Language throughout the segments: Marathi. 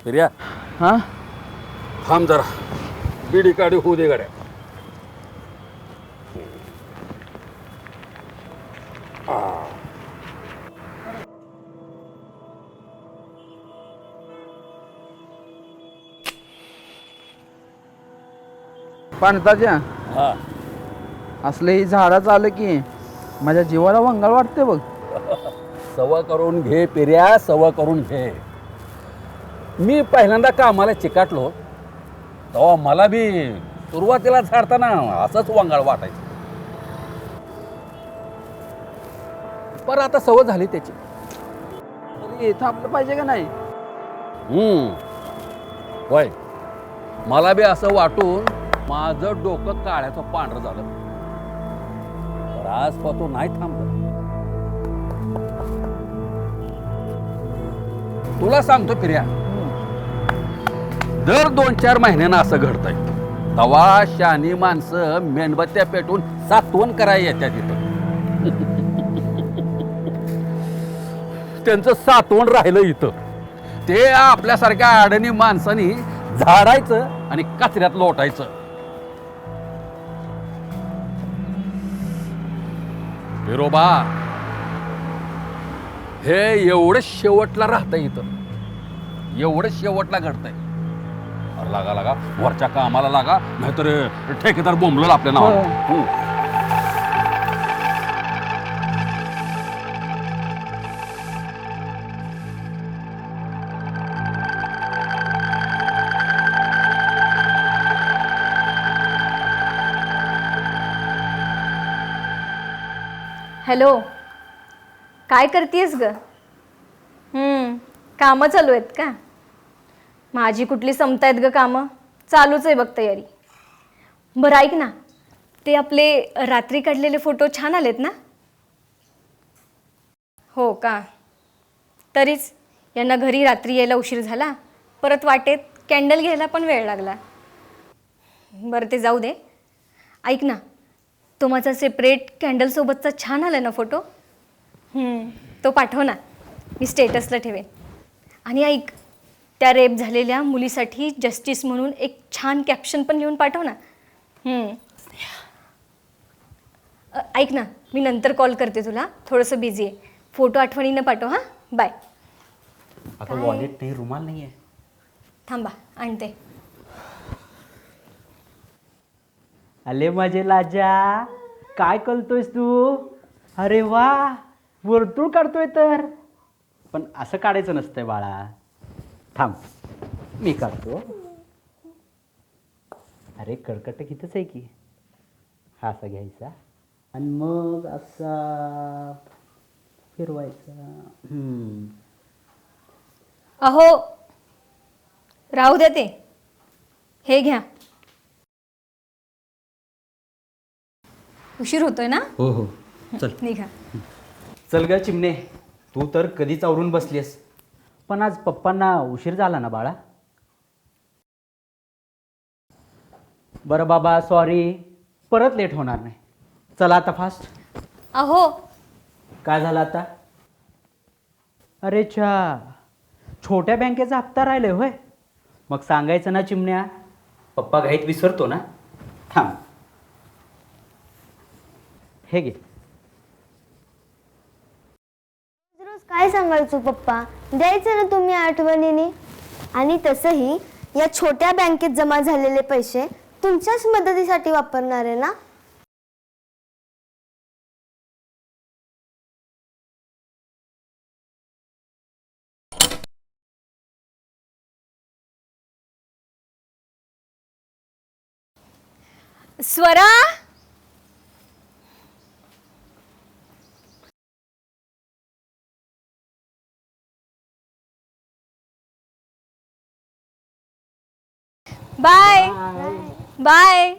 फिर्या हां थांब जरा बिडी काढी होऊ दे गाड्या. पाणताच्या हा असलं ही झाडाचं आलं की माझ्या जीवाला वंगाळ वाटते बघ. सवा करून घे पिर्या, सवा करून घे. मी पहिल्यांदा कामाला चिकाटलो तेव्हा मला बी सुरुवातीला झाडताना असंच वंगाळ वाटायचं. पर आता सवय झाली त्याची. तरी थांबलं पाहिजे का नाही? होय, मला बी असं वाटून माझं डोकं काळ्याचं पांढरं झालं. तर आज तो नाही थांबलं. तुला सांगतो फिर्या, दर 2-4 महिन्यानं असं घडतंय. तवा शानी माणसं मेणबत्त्या पेटून सातवण करायला येत्या तिथं. त्यांचं सातवण राहिलं इथं. ते आपल्यासारख्या अडणी माणसानी झाडायचं आणि कचऱ्यात लोटायचं. बिरोबा हे एवढं शेवटला राहतंय इथं, एवढं शेवटला घडतंय. अरे लागा लागा वरच्या कामाला लागा, नाहीतर ठेकेदार बोंबलेल आपल्या नावावर. हॅलो, काय करतेस ग? कामं चालू आहेत का? माझी कुठली संपतायत ग कामं? चालूच आहे बघ तयारी. बरं ऐक ना, ते आपले रात्री काढलेले फोटो छान आलेत ना? हो का? तरीच यांना घरी रात्री यायला उशीर झाला, परत वाटेत कॅन्डल घ्यायला पण वेळ लागला. बरं ते जाऊ दे. ऐक ना, तो माझा सेपरेट कॅन्डलसोबतचा छान आला ना फोटो? तो पाठव ना, मी स्टेटसला ठेवेन. आणि ऐक, त्या रेप झालेल्या मुलीसाठी जस्टिस म्हणून एक छान कॅप्शन पण लिहून पाठव ना. ऐक ना, मी नंतर कॉल करते तुला, थोडंसं बिझी आहे. फोटो आठवणीनं पाठव. हां, बाय. आता वॉलेट नाही, रुमाल नाही आहे. थांबा आणते. अले माझे लाजा, काय करतोयस तू? अरे वा, वर्तुळ काढतोय तर. पण असं काढायचं नसतंय बाळा. थांब, मी काढतो. अरे कडकट इथंच आहे की. हा असा घ्यायचा आणि मग असा फिरवायचा. अहो, राहू द्या ते. हे घ्या. उशीर होतोय ना? हो हो, चल निघा. चल ग चिमणे, तू तर कधीच आवरून बसलीस. पण आज पप्पांना उशीर झाला ना बाळा? बरं बाबा, सॉरी, परत लेट होणार नाही. चला आता फास्ट. अहो काय झालं आता? अरे च्छा, छोट्या बँकेचा हप्ता राहिलाय होय. मग सांगायचं ना चिमण्या, पप्पा घाईत विसरतो ना. थांब, हे घे. रोज काय सांगायचो पप्पा, द्यायचं ना तुम्ही आठवणीने. आणि तसंही या छोट्या बँकेत जमा झालेले पैसे तुमच्याच मदतीसाठी वापरणार आहे ना. Swara, bye bye.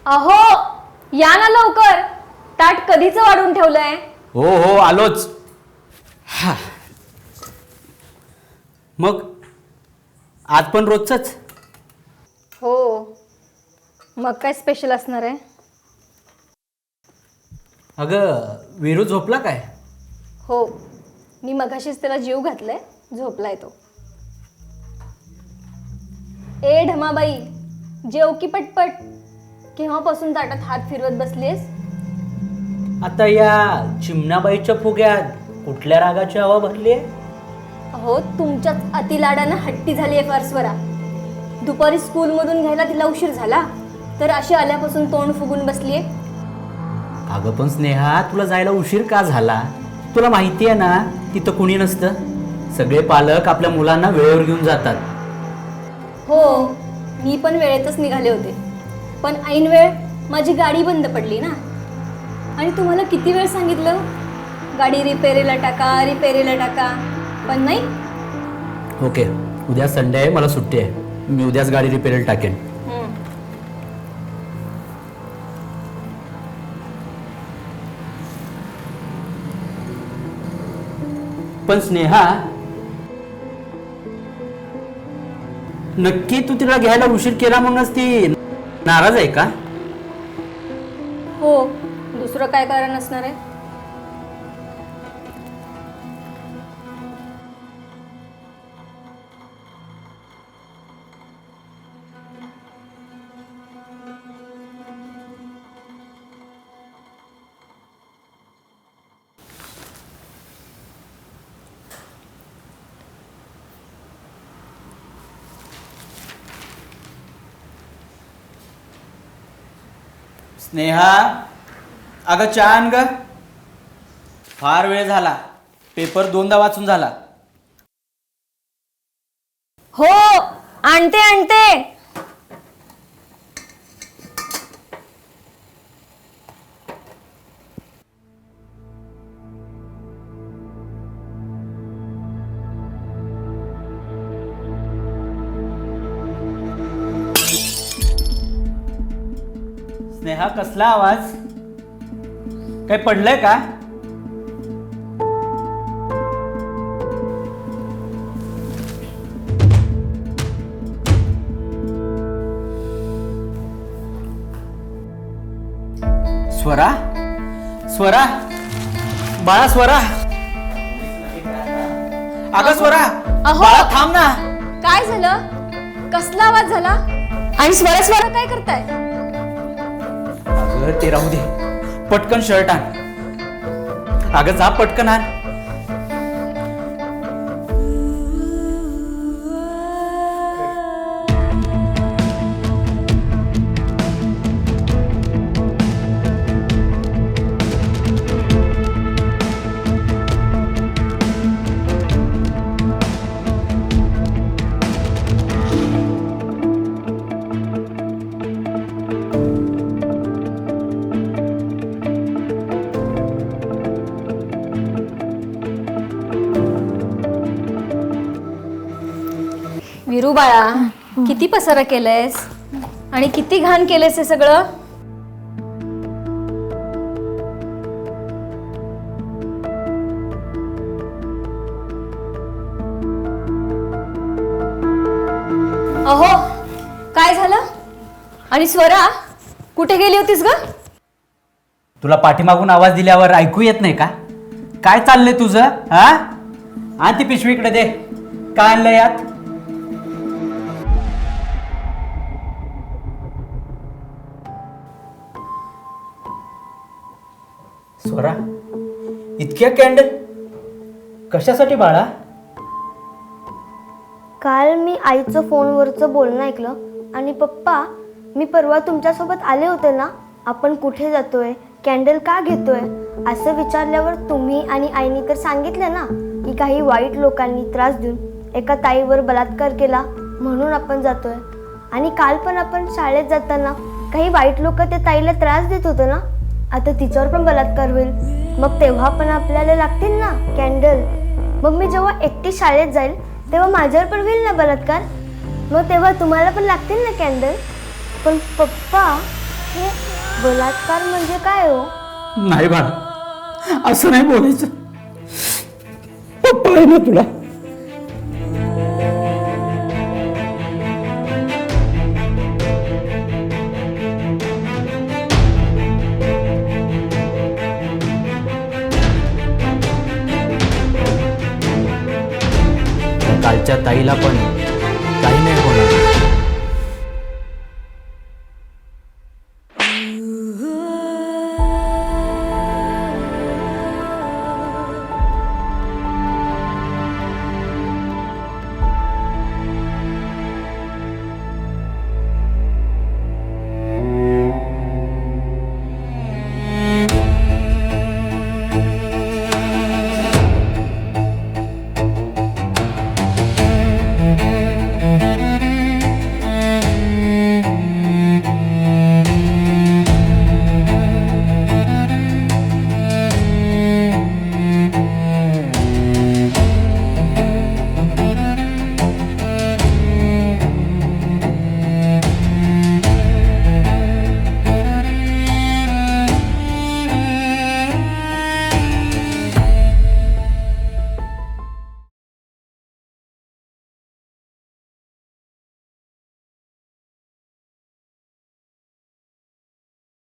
अहो या ना लवकर, ताट कधीच वाढून ठेवलंय. हो हो आलोच. हा, मग आज पण रोजच? हो, मग काय स्पेशल असणार आहे? अगं विरू झोपला काय? हो, मी मगाशीच त्याला जीव घातलाय, झोपलाय तो. ए ढमाबाई, जेव की पटपट. केव्हापासून ताटात हात फिरवत बसलीस? आता या चिमणाबाईच्या फुग्यात कुठल्या रागाची हवा भरली आहे? अहो तुमच्याच अतिलाडानं हट्टी झाली आहे फारस्वरा. दुपारी स्कूलमधून घ्यायला तिला उशीर झाला, तर अशी आल्यापासून तोंड फुगून बसलीये. अगं पण स्नेहा, तुला जायला उशीर का झाला? तुला माहिती आहे ना तिथं कुणी नसतं. सगळे पालक आपल्या मुलांना वेळेवर घेऊन जातात. हो, मी पण वेळेतच निघाले होते, पण ऐन वेळ माझी गाडी बंद पडली ना. आणि तुम्हाला किती वेळ सांगितलं, गाडी रिपेरीला टाका, पण नाही. ओके, उद्या संडे आहे, मला सुट्टी आहे. मी उद्याच गाडी रिपेरीला टाकेन. पण स्नेहा, नक्की तू तिला घ्यायला उशीर केला म्हणूनच ती नाराज आहे का? हो, दुसरं काय कारण असणार आहे? स्नेहा, अगं चहा आण ग. फार वेळ झाला, पेपर 2दा वाचून झाला. हो, आणते. स्नेहा, कसला आवाज? काय पडलंय का? स्वरा, बाळा स्वरा. अगं स्वरा, अहो. बाळा थांब ना. काय झालं? कसला आवाज झाला? आणि स्वरा स्वरा काय करताय? अगं ते राहू दे, पटकन शर्ट आण. अगं जा पटकन आण. विरू बाळा, किती पसारा केलंयस आणि किती घाण केलंयस हे सगळं. अहो, काय झालं? आणि स्वरा कुठे गेली होतीस ग? तुला पाठीमागून आवाज दिल्यावर ऐकू येत नाही का? काय चाललंय तुझं? हा, आण ती पिशवी इकडे दे. काय आणलं यात? स्वरा, इतक्या कॅन्डल कशासाठी बाळा? काल मी आईचं फोनवरचं बोलणं ऐकलं आणि पप्पा, मी परवा तुमच्यासोबत आले होते ना, आपण कुठे जातोय, कॅन्डल का घेतोय असं विचारल्यावर तुम्ही आणि आईने तर सांगितलं ना की काही वाईट लोकांनी त्रास देऊन एका ताईवर बलात्कार केला म्हणून आपण जातोय. आणि काल पण आपण शाळेत जाताना काही वाईट लोक त्या ताईला त्रास देत होते ना, आता तिच्यावर पण बलात्कार होईल, मग तेव्हा पण आपल्याला लागतील ना कॅन्डल. मग मी जेव्हा एकटी शाळेत जाईल तेव्हा माझ्यावर पण होईल ना बलात्कार, मग तेव्हा तुम्हाला पण लागतील ना कॅन्डल. पण पप्पा, हे बलात्कार म्हणजे काय हो? नाही बाळा, असं नाही बोलायचं. पप्पा आहे ना तुला. कालच्या ताईला पण काही नाही होणार.